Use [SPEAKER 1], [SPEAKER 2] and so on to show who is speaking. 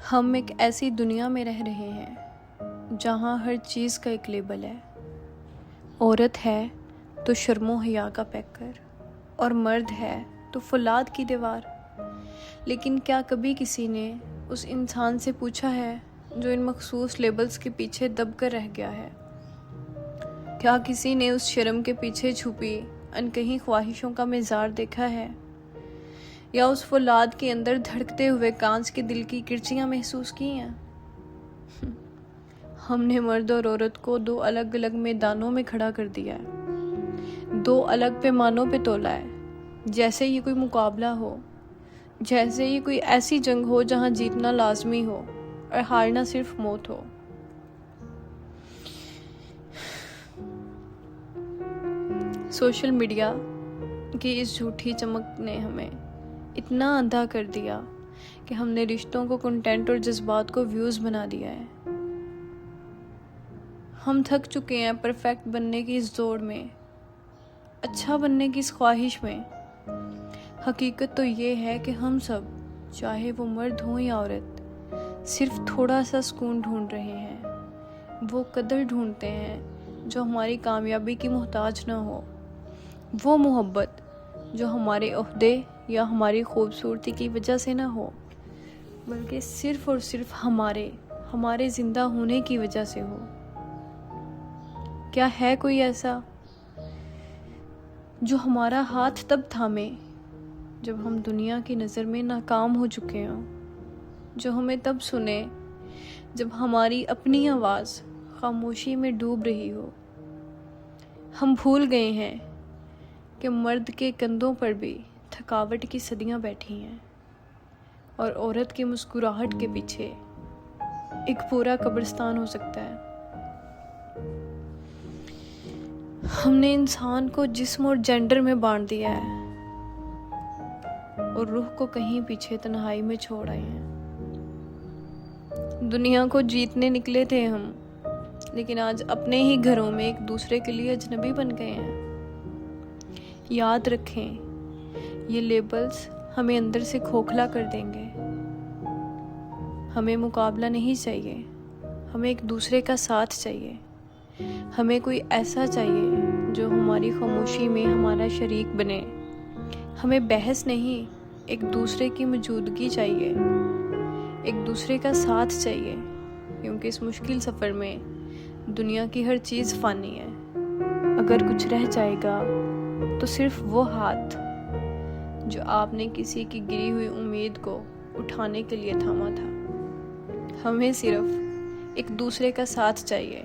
[SPEAKER 1] हम एक ऐसी दुनिया में रह रहे हैं जहाँ हर चीज़ का एक लेबल है। औरत है तो शर्मो हया का पैकर और मर्द है तो फौलाद की दीवार। लेकिन क्या कभी किसी ने उस इंसान से पूछा है जो इन मखसूस लेबल्स के पीछे दब कर रह गया है? क्या किसी ने उस शर्म के पीछे छुपी अनकही ख्वाहिशों का मेज़ार देखा है, या उस फौलाद के अंदर धड़कते हुए कांच के दिल की किरचियाँ महसूस की हैं? हमने मर्द और औरत को दो अलग अलग मैदानों में खड़ा कर दिया है, दो अलग पैमानों पे तोला है, जैसे ये कोई मुकाबला हो, जैसे ये कोई ऐसी जंग हो जहाँ जीतना लाजमी हो और हारना सिर्फ मौत हो। सोशल मीडिया की इस झूठी चमक ने हमें इतना अंधा कर दिया कि हमने रिश्तों को कंटेंट और जज्बात को व्यूज़ बना दिया है। हम थक चुके हैं परफेक्ट बनने की इस दौड़ में, अच्छा बनने की इस ख्वाहिश में। हकीकत तो ये है कि हम सब, चाहे वो मर्द हों या औरत, सिर्फ थोड़ा सा सुकून ढूंढ रहे हैं। वो कदर ढूंढते हैं जो हमारी कामयाबी की मोहताज ना हो, वो मोहब्बत जो हमारे ओहदे या हमारी खूबसूरती की वजह से ना हो, बल्कि सिर्फ और सिर्फ हमारे ज़िंदा होने की वजह से हो। क्या है कोई ऐसा जो हमारा हाथ तब थामे जब हम दुनिया की नज़र में नाकाम हो चुके हों, जो हमें तब सुने जब हमारी अपनी आवाज़ खामोशी में डूब रही हो? हम भूल गए हैं कि मर्द के कंधों पर भी थकावट की सदियां बैठी हैं और औरत की मुस्कुराहट के पीछे एक पूरा कब्रिस्तान हो सकता है। हमने इंसान को जिस्म और जेंडर में बांट दिया है और रूह को कहीं पीछे तन्हाई में छोड़ आए हैं। दुनिया को जीतने निकले थे हम, लेकिन आज अपने ही घरों में एक दूसरे के लिए अजनबी बन गए हैं। याद रखें, ये लेबल्स हमें अंदर से खोखला कर देंगे। हमें मुकाबला नहीं चाहिए, हमें एक दूसरे का साथ चाहिए। हमें कोई ऐसा चाहिए जो हमारी खामोशी में हमारा शरीक बने। हमें बहस नहीं, एक दूसरे की मौजूदगी चाहिए, एक दूसरे का साथ चाहिए, क्योंकि इस मुश्किल सफ़र में दुनिया की हर चीज़ फ़ानी है। अगर कुछ रह जाएगा तो सिर्फ वो हाथ जो आपने किसी की गिरी हुई उम्मीद को उठाने के लिए थामा था। हमें सिर्फ एक दूसरे का साथ चाहिए।